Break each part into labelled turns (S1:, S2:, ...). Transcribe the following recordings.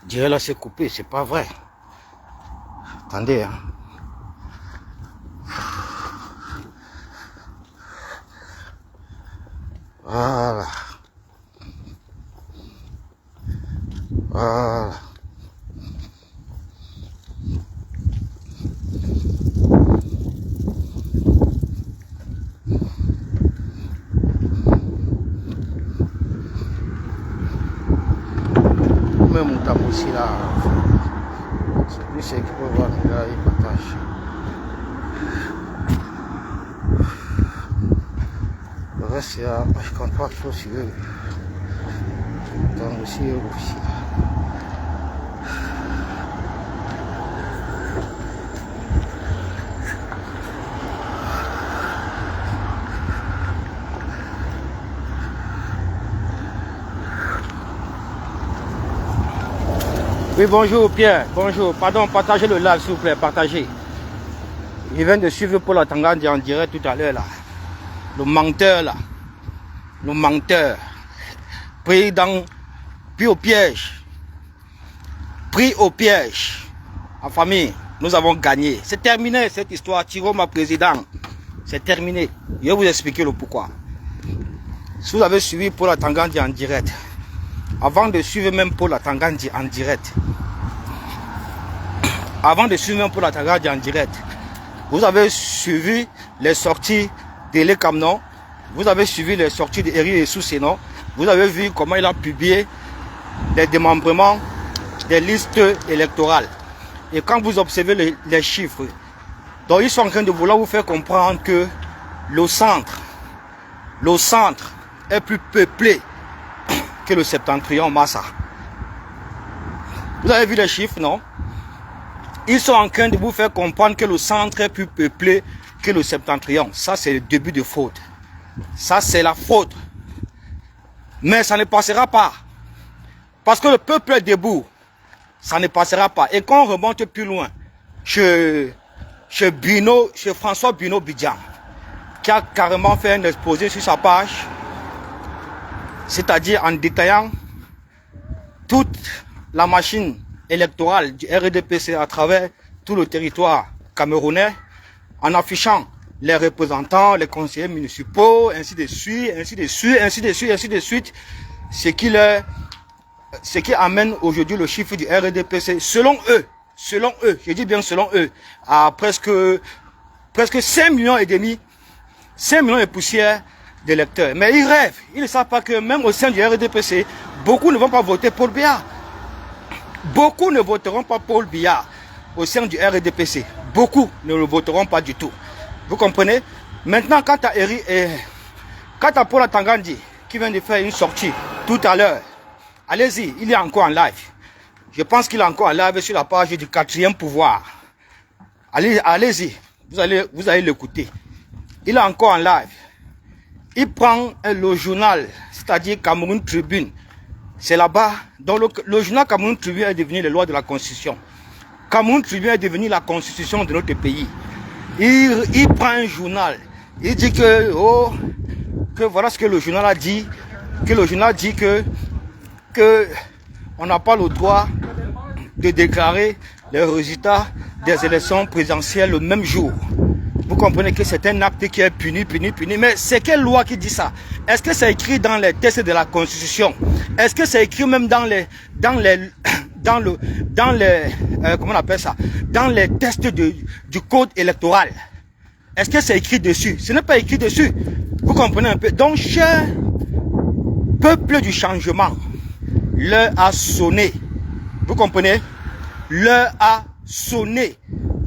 S1: Dirait là c'est coupé, c'est pas vrai. Attendez, hein. Voilà. Voilà. Même mon tabou aussi là. C'est plus ce qu'il peut voir, là il partage. Le reste, je compte pas trop sur eux. Donc aussi, eux aussi. Oui, bonjour Pierre, bonjour. Pardon, partagez le live s'il vous plaît, partagez. Je viens de suivre Paul Atangandi en direct tout à l'heure là. Le menteur là. Le menteur. Pris au piège. Pris au piège. En famille, nous avons gagné. C'est terminé cette histoire. Thiro, ma président. C'est terminé. Je vais vous expliquer le pourquoi. Si vous avez suivi Paul Atangandi en direct, avant de suivre même Paul Atangandi en direct, vous avez suivi les sorties d'Ele Kamnon, vous avez suivi les sorties d'Eri Sousseno, vous avez vu comment il a publié les démembrements des listes électorales. Et quand vous observez les chiffres, donc ils sont en train de vouloir vous faire comprendre que le centre est plus peuplé que le septentrion Massa. Vous avez vu les chiffres, non? Ils sont en train de vous faire comprendre que le centre est plus peuplé que le septentrion. Ça, c'est le début de faute. Ça, c'est la faute. Mais ça ne passera pas. Parce que le peuple est debout. Ça ne passera pas. Et quand on remonte plus loin, chez François Bino Bidjan, qui a carrément fait un exposé sur sa page, c'est-à-dire en détaillant toute la machine électorale du RDPC à travers tout le territoire camerounais, en affichant les représentants, les conseillers municipaux, ainsi de suite, ce qui amène aujourd'hui le chiffre du RDPC, selon eux, je dis bien selon eux, à presque 5 millions et demi, 5 millions de poussières d'électeurs. Mais ils rêvent, ils ne savent pas que même au sein du RDPC, beaucoup ne vont pas voter Paul Biya. Beaucoup ne voteront pas Paul Biya au sein du RDPC. Beaucoup ne le voteront pas du tout. Vous comprenez? Maintenant, quant à Paul Atangandi, qui vient de faire une sortie tout à l'heure, allez-y, il est encore en live. Je pense qu'il est encore en live sur la page du 4e pouvoir. Allez-y, vous allez l'écouter. Il est encore en live. Il prend le journal, c'est-à-dire Cameroun Tribune. C'est là-bas, donc le journal Cameroun Tribune est devenu les lois de la Constitution. Cameroun Tribune est devenu la Constitution de notre pays. Il prend un journal. Il dit que voilà ce que le journal a dit. Que le journal dit que on n'a pas le droit de déclarer les résultats des élections présidentielles le même jour. Vous comprenez que c'est un acte qui est puni. Mais c'est quelle loi qui dit ça? Est-ce que c'est écrit dans les textes de la Constitution? Est-ce que c'est écrit même comment on appelle ça? Dans les textes du code électoral? Est-ce que c'est écrit dessus? Ce n'est pas écrit dessus. Vous comprenez un peu? Donc, cher peuple du changement, l'heure a sonné. Vous comprenez? L'heure a sonné.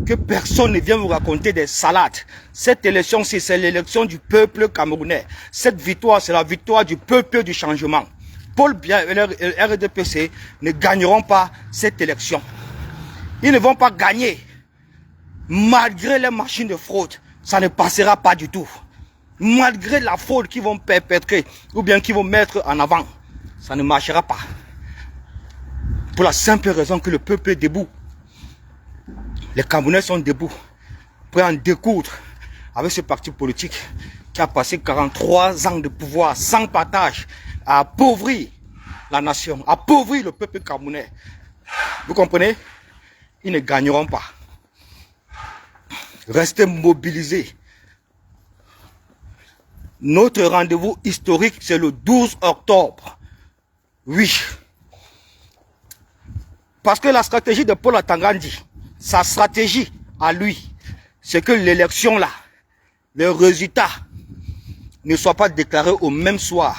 S1: Que personne ne vienne vous raconter des salades. Cette élection, c'est l'élection du peuple camerounais. Cette victoire, c'est la victoire du peuple du changement. Paul Biya et le RDPC ne gagneront pas cette élection. Ils ne vont pas gagner. Malgré les machines de fraude, ça ne passera pas du tout. Malgré la fraude qu'ils vont perpétrer ou bien qu'ils vont mettre en avant, ça ne marchera pas. Pour la simple raison que le peuple est debout. Les Camerounais sont debout, prêts à en découdre avec ce parti politique qui a passé 43 ans de pouvoir sans partage, à appauvrir la nation, à appauvrir le peuple camerounais. Vous comprenez? Ils ne gagneront pas. Restez mobilisés. Notre rendez-vous historique, c'est le 12 octobre. Oui. Parce que la stratégie de Paul Atangandi, sa stratégie à lui, c'est que l'élection là, le résultat ne soit pas déclaré au même soir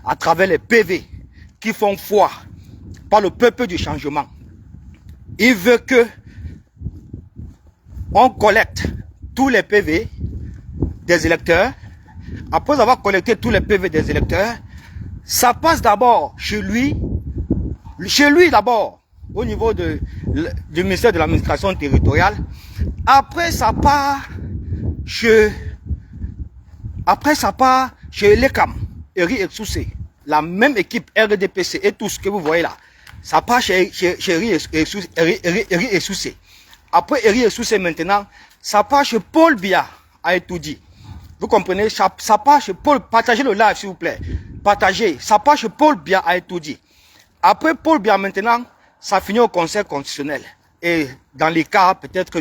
S1: à travers les PV qui font foi par le peuple du changement. Il veut que on collecte tous les PV des électeurs. Après avoir collecté tous les PV des électeurs, ça passe d'abord chez lui d'abord, au niveau du ministère de l'administration territoriale. Après ça part chez l'ECAM, Eri Essoussé, la même équipe RDPC et tout ce que vous voyez là. Ça part chez Eri Essoussé. Après Eri Essoussé maintenant, ça part chez Paul Biya à Etoudi. Vous comprenez? Ça part chez Paul. Partagez le live s'il vous plaît. Partagez. Ça part chez Paul Biya à Etoudi. Après Paul Biya maintenant, ça finit au Conseil constitutionnel. Et dans les cas peut-être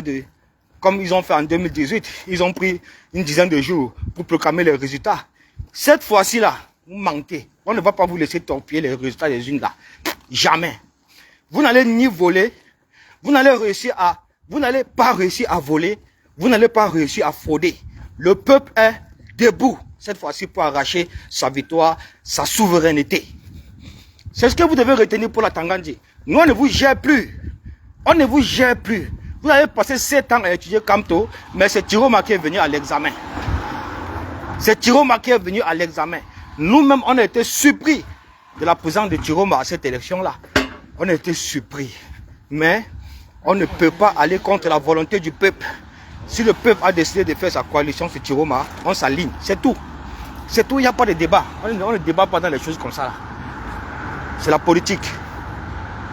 S1: comme ils ont fait en 2018, ils ont pris une dizaine de jours pour proclamer les résultats. Cette fois-ci là, vous mentez. On ne va pas vous laisser torpiller les résultats des unes là. Jamais. Vous n'allez ni voler, vous n'allez pas réussir à voler, vous n'allez pas réussir à frauder. Le peuple est debout cette fois-ci pour arracher sa victoire, sa souveraineté. C'est ce que vous devez retenir pour la Tangandi. Nous, on ne vous gère plus. On ne vous gère plus. Vous avez passé 7 ans à étudier Kamto, mais c'est Tiroma qui est venu à l'examen. C'est Tiroma qui est venu à l'examen. Nous-mêmes, on a été surpris de la présence de Tiroma à cette élection-là. On a été surpris. Mais on ne peut pas aller contre la volonté du peuple. Si le peuple a décidé de faire sa coalition sur Tiroma, on s'aligne. C'est tout. C'est tout, il n'y a pas de débat. On ne débat pas dans les choses comme ça là. C'est la politique.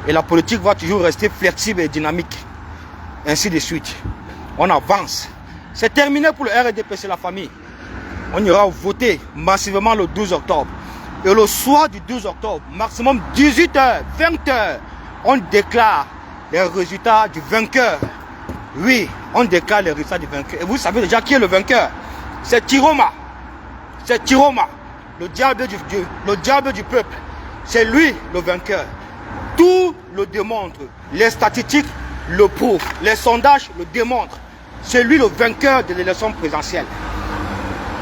S1: Et la politique va toujours rester flexible et dynamique. Ainsi de suite. On avance. C'est terminé pour le RDPC, la famille. On ira voter massivement le 12 octobre. Et le soir du 12 octobre, maximum 18h, 20h, on déclare les résultats du vainqueur. Oui, on déclare les résultats du vainqueur. Et vous savez déjà qui est le vainqueur? C'est Tiroma. C'est Tiroma, le diable du peuple. C'est lui le vainqueur. Tout le démontre. Les statistiques le prouvent. Les sondages le démontrent. C'est lui le vainqueur de l'élection présidentielle.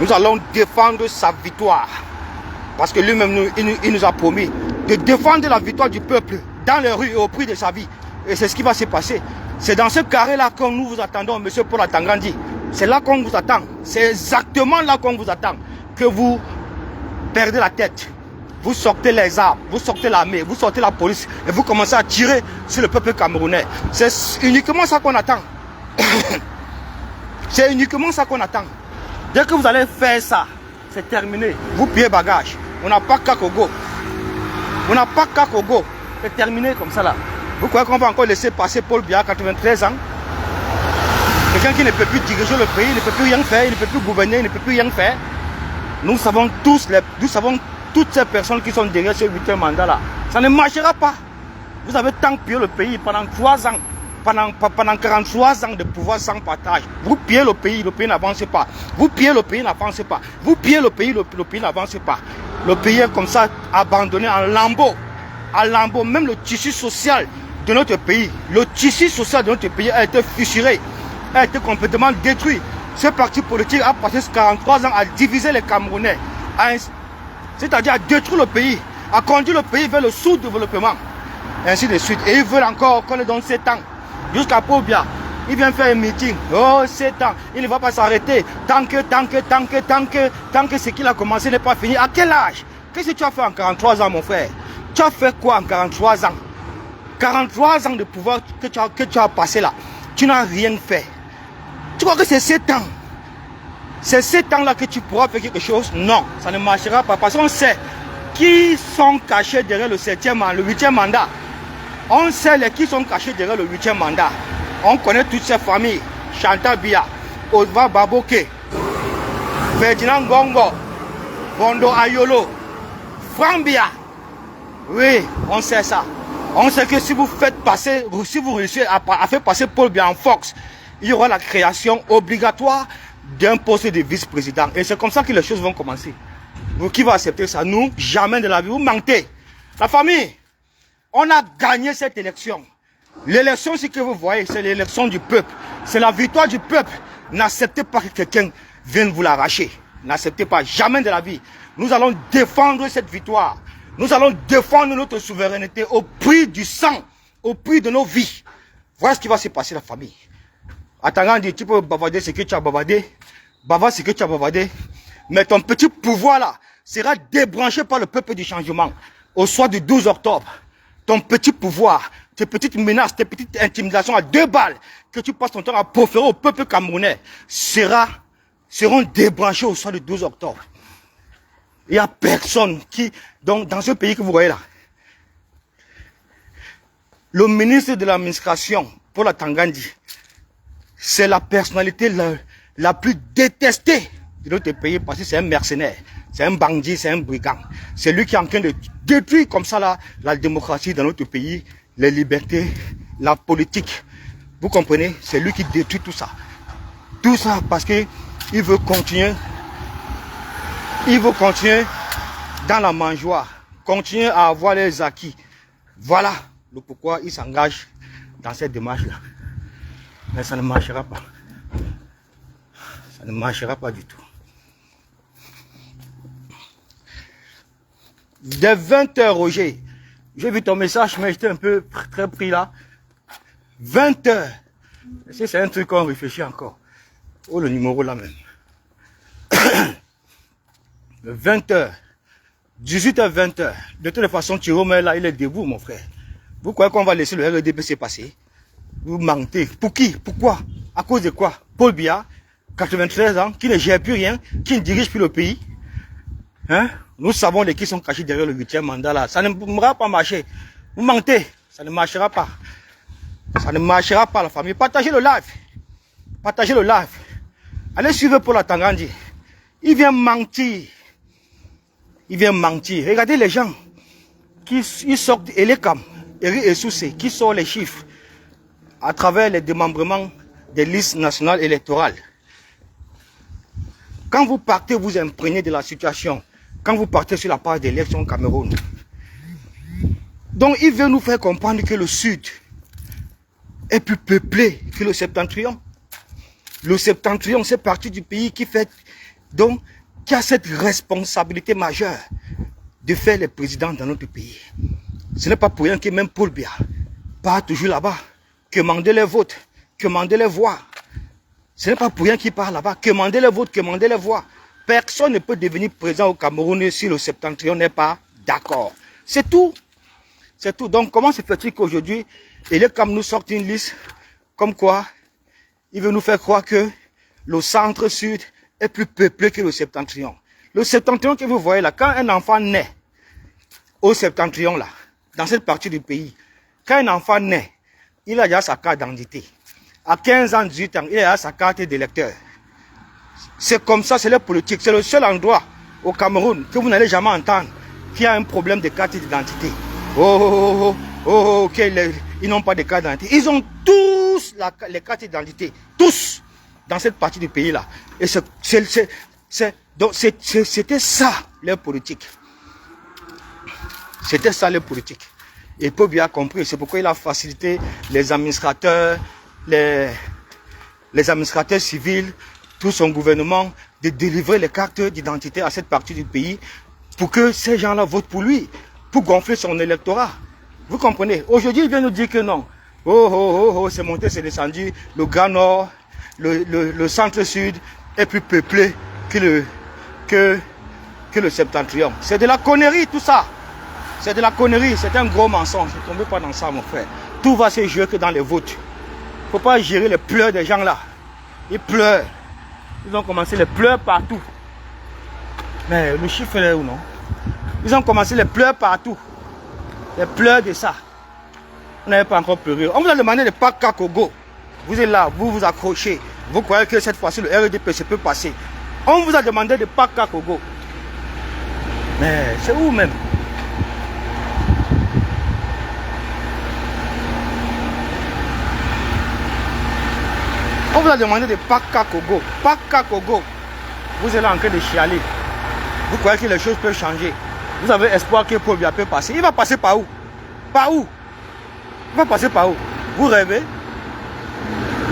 S1: Nous allons défendre sa victoire. Parce que lui-même, il nous a promis de défendre la victoire du peuple dans les rues et au prix de sa vie. Et c'est ce qui va se passer. C'est dans ce carré-là que nous vous attendons, monsieur Paul Atangandi. C'est là qu'on vous attend. C'est exactement là qu'on vous attend. Que vous perdez la tête. Vous sortez les armes, vous sortez l'armée, vous sortez la police et vous commencez à tirer sur le peuple camerounais. C'est uniquement ça qu'on attend. C'est uniquement ça qu'on attend. Dès que vous allez faire ça, c'est terminé. Vous pillez bagage. On n'a pas qu'à Kogo. On n'a pas qu'à Kogo. C'est terminé comme ça là. Vous croyez qu'on va encore laisser passer Paul Biya, 93 ans? Quelqu'un qui ne peut plus diriger le pays, il ne peut plus rien faire, il ne peut plus gouverner, il ne peut plus rien faire. Nous savons tous, toutes ces personnes qui sont derrière ce 8e mandat là. Ça ne marchera pas. Vous avez tant pillé le pays pendant 3 ans. Pendant 43 ans de pouvoir sans partage. Vous pillez le pays n'avance pas. Vous pillez le pays n'avance pas. Vous pillez le pays n'avance pas. Le pays est comme ça abandonné en lambeaux. En lambeaux, même le tissu social de notre pays. Le tissu social de notre pays a été fissuré. A été complètement détruit. Ce parti politique a passé 43 ans à diviser les Camerounais. C'est-à-dire à détruire le pays. À conduire le pays vers le sous-développement. Ainsi de suite. Et ils veulent encore qu'on les donne 7 ans. Jusqu'à Paul Biya, il vient faire un meeting. Oh, 7 ans, il ne va pas s'arrêter. Tant que ce qu'il a commencé n'est pas fini. À quel âge? Qu'est-ce que tu as fait en 43 ans, mon frère? Tu as fait quoi en 43 ans? 43 ans de pouvoir que tu as passé là. Tu n'as rien fait. Tu crois que c'est 7 ans? C'est 7 ans là que tu pourras faire quelque chose? Non, ça ne marchera pas. Parce qu'on sait qui sont cachés derrière le 8e mandat. On sait qui sont cachés derrière le 8e mandat. On connaît toutes ces familles. Chantal Biya, Osva Baboke, Ferdinand Gongo, Bondo Ayolo, Frank Biya. Oui, on sait ça. On sait que si vous faites passer, si vous réussissez à faire passer Paul Biya en Fox, il y aura la création obligatoire d'un poste de vice-président. Et c'est comme ça que les choses vont commencer. Vous qui va accepter ça? Nous, jamais de la vie. Vous mentez. La famille, on a gagné cette élection. L'élection, ce que vous voyez, c'est l'élection du peuple. C'est la victoire du peuple. N'acceptez pas que quelqu'un vienne vous l'arracher. N'acceptez pas, jamais de la vie. Nous allons défendre cette victoire. Nous allons défendre notre souveraineté au prix du sang, au prix de nos vies. Voilà ce qui va se passer, la famille. Attends, tu peux bavarder ce que tu as bavardé. Bavard ce que tu as bavardé. Mais ton petit pouvoir là sera débranché par le peuple du changement. Au soir du 12 octobre, ton petit pouvoir, tes petites menaces, tes petites intimidations à 2 balles que tu passes ton temps à proférer au peuple camerounais seront débranchés au soir du 12 octobre. Il n'y a personne qui, donc dans ce pays que vous voyez là, le ministre de l'administration, Paul Atangandi, c'est la personnalité la plus détestée de notre pays parce que c'est un mercenaire, c'est un bandit, c'est un brigand. C'est lui qui est en train de détruire comme ça la démocratie dans notre pays, les libertés, la politique. Vous comprenez? C'est lui qui détruit tout ça. Tout ça parce qu'il veut continuer. Il veut continuer dans la mangeoire, continuer à avoir les acquis. Voilà le pourquoi il s'engage dans cette démarche-là. Mais ça ne marchera pas. Ça ne marchera pas du tout. Dès 20h, Roger, j'ai vu ton message, mais j'étais un peu très pris là. 20h. C'est un truc qu'on réfléchit encore. Oh, le numéro là même. 20h, 18h, 20h. De toute façon, Thierry là, il est debout, mon frère. Vous croyez qu'on va laisser le RDPC passer? Vous mentez. Pour qui? Pourquoi? À cause de quoi? Paul Biya, 93 ans, qui ne gère plus rien, qui ne dirige plus le pays. Hein? Nous savons les qui sont cachés derrière le 8e mandat là. Ça ne pourra pas marcher. Vous mentez. Ça ne marchera pas. Ça ne marchera pas, la famille. Partagez le live. Partagez le live. Allez suivre Paul Atangandi. Il vient mentir. Il vient mentir. Regardez les gens qui sortent Elekam, Eri Essoussé, qui sortent les chiffres à travers les démembrements des listes nationales électorales. Quand vous partez, vous imprégnez de la situation. Quand vous partez sur la page d'élection au Cameroun. Donc il veut nous faire comprendre que le Sud est plus peuplé que le Septentrion. Le Septentrion, c'est partie du pays qui fait donc qui a cette responsabilité majeure de faire les présidents dans notre pays. Ce n'est pas pour rien que même Paul Biya part toujours là-bas, commander les votes, commander les voix. Ce n'est pas pour rien qu'il part là-bas, commander les votes, commander les voix. Personne ne peut devenir président au Cameroun si le Septentrion n'est pas d'accord. C'est tout. C'est tout. Donc comment se fait-il qu'aujourd'hui, il est comme nous sort une liste comme quoi il veut nous faire croire que le centre-sud est plus peuplé que le Septentrion. Le Septentrion que vous voyez là, quand un enfant naît au Septentrion là, dans cette partie du pays, quand un enfant naît, il a déjà sa carte d'identité. À 15 ans, 18 ans, il a sa carte d'électeur. C'est comme ça, c'est la politique. C'est le seul endroit au Cameroun que vous n'allez jamais entendre qui a un problème de carte d'identité. Ok, ils n'ont pas de carte d'identité. Ils ont tous les cartes d'identité. Tous. Dans cette partie du pays là. Et c'était ça leur politique. C'était ça leur politique. Et Paul Biya a compris. C'est pourquoi il a facilité les administrateurs, les administrateurs civils, tout son gouvernement, de délivrer les cartes d'identité à cette partie du pays pour que ces gens-là votent pour lui, pour gonfler son électorat. Vous comprenez? Aujourd'hui, il vient nous dire que non. C'est monté, c'est descendu. Le Grand Nord, le centre-sud est plus peuplé que le Septentrion. C'est de la connerie tout ça. C'est de la connerie, c'est un gros mensonge. Ne tombez pas dans ça, mon frère. Tout va se jouer que dans les votes. Il ne faut pas gérer les pleurs des gens là. Ils pleurent. Ils ont commencé les pleurs partout. Mais le chiffre est où, non? Ils ont commencé les pleurs partout. Les pleurs de ça. Vous n'avez pas encore pleuré. On vous a demandé de pas Kakogo. Vous êtes là, vous vous accrochez. Vous croyez que cette fois-ci le RDPC peut passer. On vous a demandé de pas Kakogo. Mais c'est où même? vous a demandé de Paka Kogo. Paka Kogo. Vous êtes là en train de chialer. Vous croyez que les choses peuvent changer. Vous avez espoir que Paul Biya peut passer. Il va passer par où? Par où? Il va passer par où? Vous rêvez?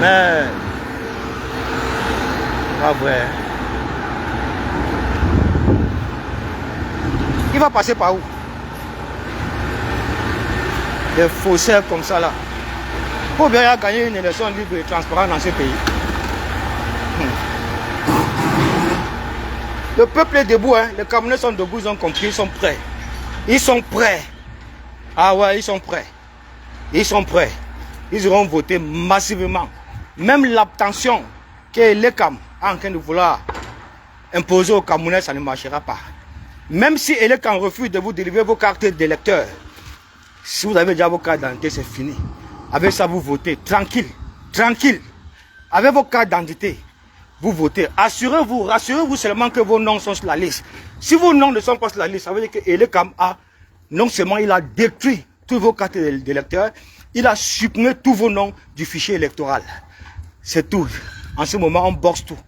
S1: Mais... pas vrai. Il va passer par où? Des faussaires comme ça là. Paul Biya a gagné une élection libre et transparente dans ce pays. Le peuple est debout, hein. Les Camerounais sont debout, ils ont compris, ils sont prêts. Ils sont prêts. Ah ouais, ils sont prêts. Ils sont prêts. Ils auront voté massivement. Même l'abstention que l'ECAM est en train de vouloir imposer aux Camerounais, ça ne marchera pas. Même si l'ECAM refuse de vous délivrer vos cartes d'électeurs, si vous avez déjà vos cartes d'identité, c'est fini. Avec ça, vous votez tranquille. Tranquille. Avec vos cartes d'identité, vous votez. Rassurez-vous seulement que vos noms sont sur la liste. Si vos noms ne sont pas sur la liste, ça veut dire que l'ECAM a, non seulement il a détruit tous vos cartes d'électeurs, il a supprimé tous vos noms du fichier électoral. C'est tout. En ce moment, on boxe tout.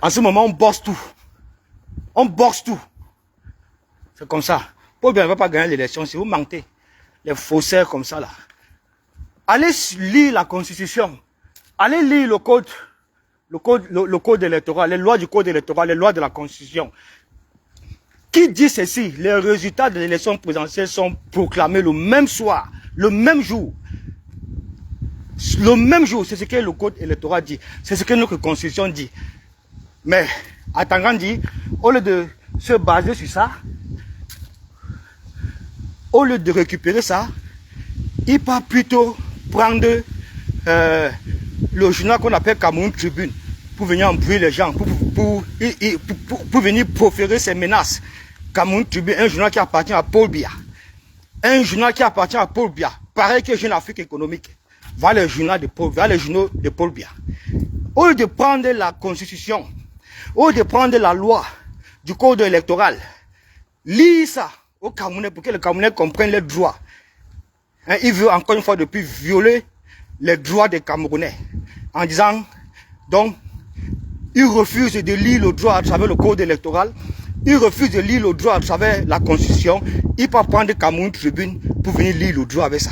S1: En ce moment, on boxe tout. On boxe tout. C'est comme ça. Paul Biya ne va pas gagner l'élection si vous mentez. Les faussaires comme ça là. Allez lire la Constitution. Allez lire le code électoral, les lois du code électoral, les lois de la Constitution. Qui dit ceci? Les résultats de l'élection présidentielle sont proclamés le même soir, le même jour. Le même jour, c'est ce que le code électoral dit. C'est ce que notre Constitution dit. Mais, Atangran dit, au lieu de se baser sur ça, au lieu de récupérer ça, il va plutôt prendre le journal qu'on appelle Cameroun Tribune pour venir embrouiller les gens, pour venir proférer ses menaces. Cameroun Tribune, un journal qui appartient à Paul Biya. Un journal qui appartient à Paul Biya. Pareil que Jeune Afrique économique. Voilà les journaux de Paul Biya. Au lieu de prendre la Constitution, au lieu de prendre la loi du code électoral, lis ça aux Camerounais pour que les Camerounais comprennent les droits. Hein, il veut encore une fois depuis violer les droits des Camerounais en disant, donc, il refuse de lire le droit à travers le code électoral, il refuse de lire le droit à travers la Constitution, il peut prendre Cameroun Tribune pour venir lire le droit avec ça.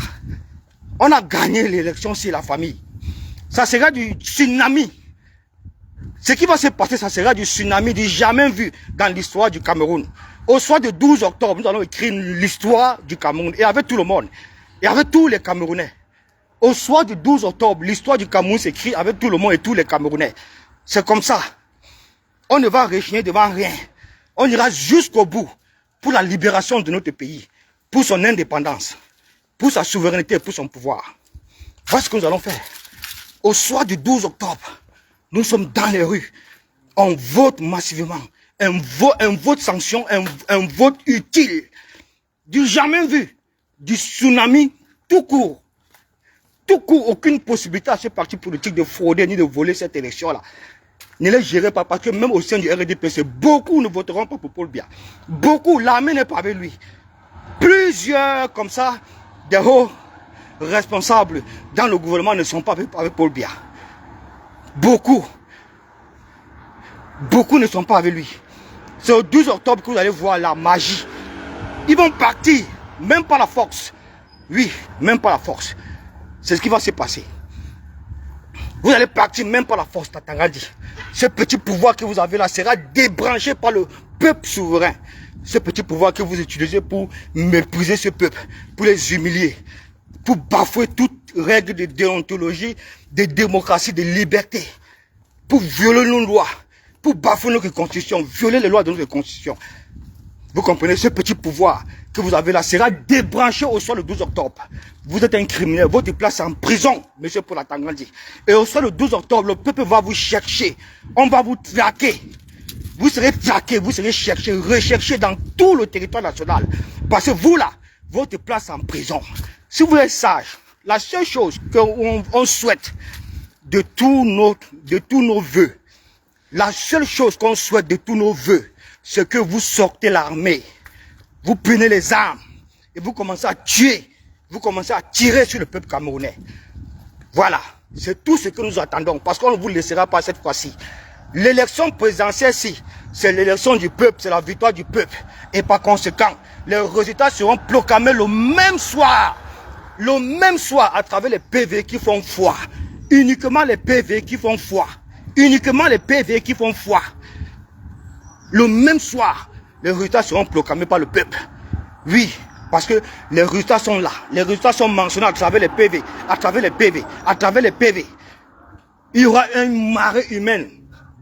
S1: On a gagné l'élection sur la famille. Ça sera du tsunami. Ce qui va se passer, ça sera du tsunami du jamais vu dans l'histoire du Cameroun. Au soir du 12 octobre, nous allons écrire l'histoire du Cameroun et avec tout le monde, et avec tous les Camerounais. Au soir du 12 octobre, l'histoire du Cameroun s'écrit avec tout le monde et tous les Camerounais. C'est comme ça. On ne va rechigner devant rien. On ira jusqu'au bout pour la libération de notre pays, pour son indépendance, pour sa souveraineté, pour son pouvoir. Voilà ce que nous allons faire. Au soir du 12 octobre, nous sommes dans les rues. On vote massivement. Un vote sanction, un vote utile. Du jamais vu. Du tsunami tout court. Tout court, aucune possibilité à ce parti politique de frauder ni de voler cette élection-là. Ne les gérez pas parce que même au sein du RDPC, beaucoup ne voteront pas pour Paul Biya. Beaucoup, l'armée n'est pas avec lui. Plusieurs, comme ça, des hauts responsables dans le gouvernement ne sont pas avec Paul Biya. Beaucoup ne sont pas avec lui. C'est au 12 octobre que vous allez voir la magie. Ils vont partir, même pas la force. Oui, même pas la force. C'est ce qui va se passer. Vous allez partir même par la force, Tatanga dit. Ce petit pouvoir que vous avez là sera débranché par le peuple souverain. Ce petit pouvoir que vous utilisez pour mépriser ce peuple, pour les humilier, pour bafouer toute règle de déontologie, de démocratie, de liberté, pour violer nos lois, pour bafouer notre constitution, violer les lois de notre constitution. Vous comprenez, ce petit pouvoir que vous avez là sera débranché au soir le 12 octobre. Vous êtes un criminel, votre place est en prison, monsieur Paul Atangandi. Et au soir le 12 octobre, le peuple va vous chercher. On va vous traquer. Vous serez traqué, vous serez cherché, recherché dans tout le territoire national. Parce que vous là, votre place est en prison. Si vous êtes sage, la seule chose qu'on souhaite de tous nos vœux, la seule chose qu'on souhaite de tous nos vœux, c'est que vous sortez l'armée, vous prenez les armes et vous commencez à tuer, vous commencez à tirer sur le peuple camerounais. Voilà, C'est tout ce que nous attendons, parce qu'on ne vous laissera pas cette fois-ci. L'élection présidentielle, si, c'est l'élection du peuple, c'est la victoire du peuple. Et par conséquent, les résultats seront proclamés le même soir. Le même soir, à travers les PV qui font foi. Uniquement les PV qui font foi. Uniquement les PV qui font foi. Le même soir, les résultats seront proclamés par le peuple. Oui, parce que les résultats sont là. Les résultats sont mentionnés à travers les PV. À travers les PV. À travers les PV. Il y aura une marée humaine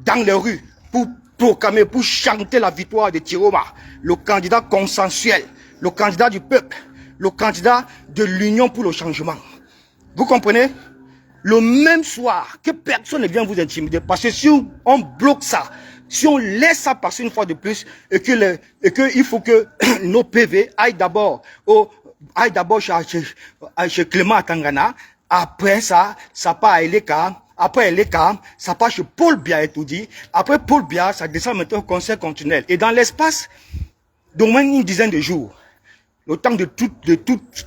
S1: dans les rues pour proclamer, pour chanter la victoire de Tiroma, le candidat consensuel, le candidat du peuple, le candidat de l'union pour le changement. Vous comprenez? Le même soir, que personne ne vient vous intimider, parce que si on bloque ça, si on laisse ça passer une fois de plus, et que il faut que nos PV aillent d'abord chez Clément à Tangana, après ça part à Eleka. Après Eleka, ça part chez Paul Biya et tout dit. Après Paul Biya, ça descend maintenant au conseil continuel. Et dans l'espace d'au moins une dizaine de jours, le temps de tout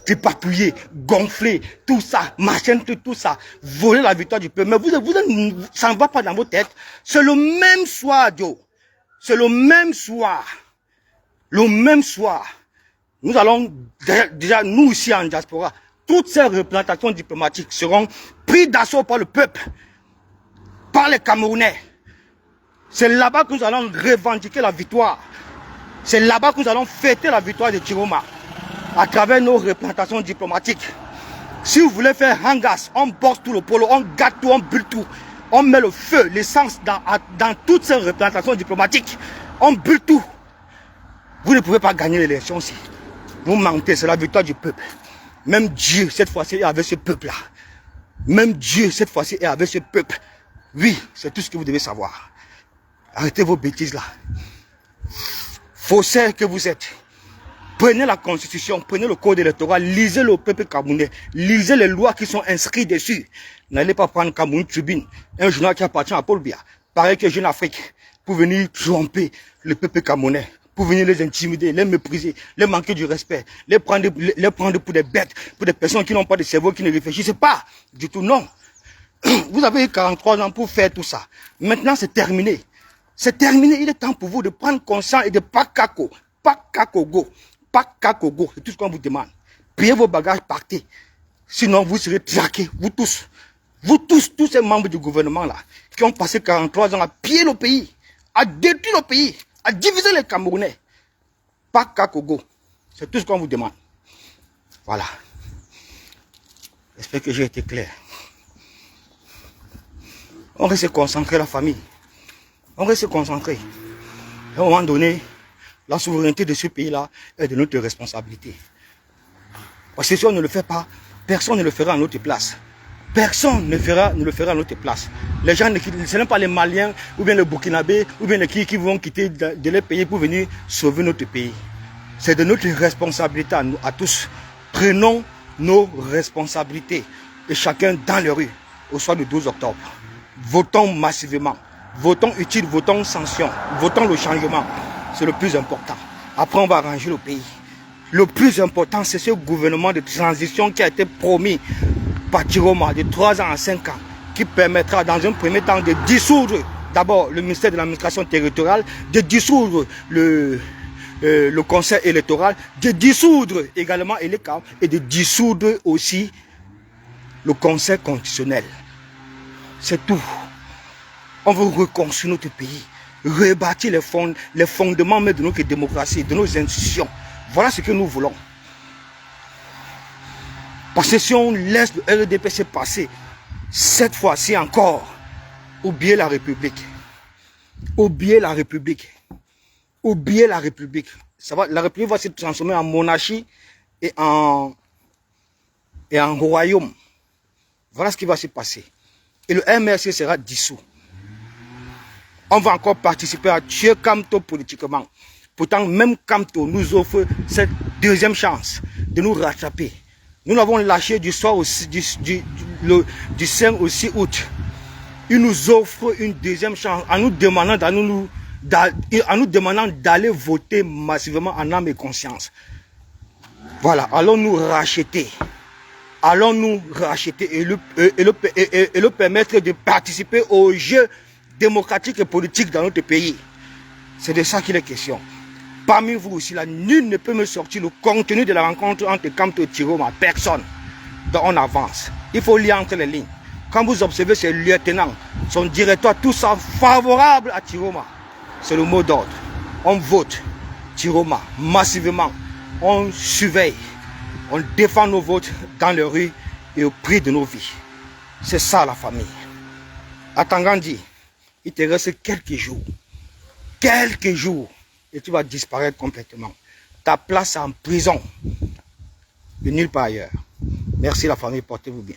S1: dépatouiller, gonfler, tout ça, machin, tout ça, voler la victoire du peuple. Mais ça ne va pas dans vos têtes. C'est le même soir, Joe. C'est le même soir. Le même soir. Nous allons, déjà, nous ici en diaspora, toutes ces représentations diplomatiques seront prises d'assaut par le peuple, par les Camerounais. C'est là-bas que nous allons revendiquer la victoire. C'est là-bas que nous allons fêter la victoire de Tiroma, à travers nos représentations diplomatiques. Si vous voulez faire hangas, on bosse tout le polo, on gâte tout, on bulle tout. On met le feu, l'essence dans toutes ces représentations diplomatiques. On bulle tout. Vous ne pouvez pas gagner l'élection ici. Vous mentez, c'est la victoire du peuple. Même Dieu, cette fois-ci, est avec ce peuple-là. Même Dieu, cette fois-ci, est avec ce peuple. Oui, c'est tout ce que vous devez savoir. Arrêtez vos bêtises là. Faussaires que vous êtes. Prenez la constitution, prenez le code électoral, lisez le peuple camerounais, lisez les lois qui sont inscrites dessus. N'allez pas prendre Cameroun Tribune, un journal qui appartient à Paul Biya, pareil que Jeune Afrique, pour venir tromper le peuple camerounais, pour venir les intimider, les mépriser, les manquer du respect, les prendre pour des bêtes, pour des personnes qui n'ont pas de cerveau, qui ne réfléchissent pas. Du tout, non. Vous avez eu 43 ans pour faire tout ça. Maintenant, c'est terminé. C'est terminé. Il est temps pour vous de prendre conscience et de pas caco. Pas cacogo. Pas cacogo. C'est tout ce qu'on vous demande. Payez vos bagages, partez. Sinon, vous serez traqués. Vous tous. Vous tous ces membres du gouvernement là, qui ont passé 43 ans à piller le pays, à détruire le pays, à diviser les Camerounais. Pas cacogo. C'est tout ce qu'on vous demande. Voilà. J'espère que j'ai été clair. On reste concentré, la famille. On reste concentré. À un moment donné, la souveraineté de ce pays-là est de notre responsabilité. Parce que si on ne le fait pas, personne ne le fera à notre place. Personne ne le fera à notre place. Les gens, ce n'est pas les Maliens, ou bien les Burkinabés, ou bien les qui vont quitter de leur pays pour venir sauver notre pays. C'est de notre responsabilité à nous, à tous. Prenons nos responsabilités. Et chacun dans les rues, au soir du 12 octobre. Votons massivement. Votons utile, votons sanction. Votons le changement. C'est le plus important. Après, on va arranger le pays. Le plus important, c'est ce gouvernement de transition qui a été promis par Tiroma de 3 ans à 5 ans, qui permettra dans un premier temps de dissoudre d'abord le ministère de l'administration territoriale, de dissoudre le conseil électoral, de dissoudre également Eleka et de dissoudre aussi le conseil constitutionnel. C'est tout. On veut reconstruire notre pays, rebâtir les fondements même de notre démocratie, de nos institutions. Voilà ce que nous voulons. Parce que si on laisse le RDPC passer, cette fois-ci encore, oubliez la République. Oubliez la République. Oubliez la République. La République va se transformer en monarchie et en royaume. Voilà ce qui va se passer. Et le MRC sera dissous. On va encore participer à tuer Kamto politiquement. Pourtant, même Kamto nous offre cette deuxième chance de nous rattraper. Nous l'avons lâché du soir aussi, du 5 au 6 août. Il nous offre une deuxième chance en nous demandant d'aller voter massivement en âme et conscience. Voilà, allons nous racheter. allons-nous racheter et le permettre de participer aux jeux démocratiques et politiques dans notre pays? C'est de ça qu'il est question. Parmi vous aussi, là, nul ne peut me sortir le contenu de la rencontre entre Kamto et Chiroma. Personne. Donc on avance. Il faut lire entre les lignes. Quand vous observez ces lieutenants, son directeur, tout ça favorable à Chiroma. C'est le mot d'ordre. On vote Chiroma massivement. On surveille. On défend nos votes dans les rues et au prix de nos vies. C'est ça la famille. À Tangandi, il te reste quelques jours. Quelques jours. Et tu vas disparaître complètement. Ta place est en prison. Et nulle part ailleurs. Merci la famille, portez-vous bien.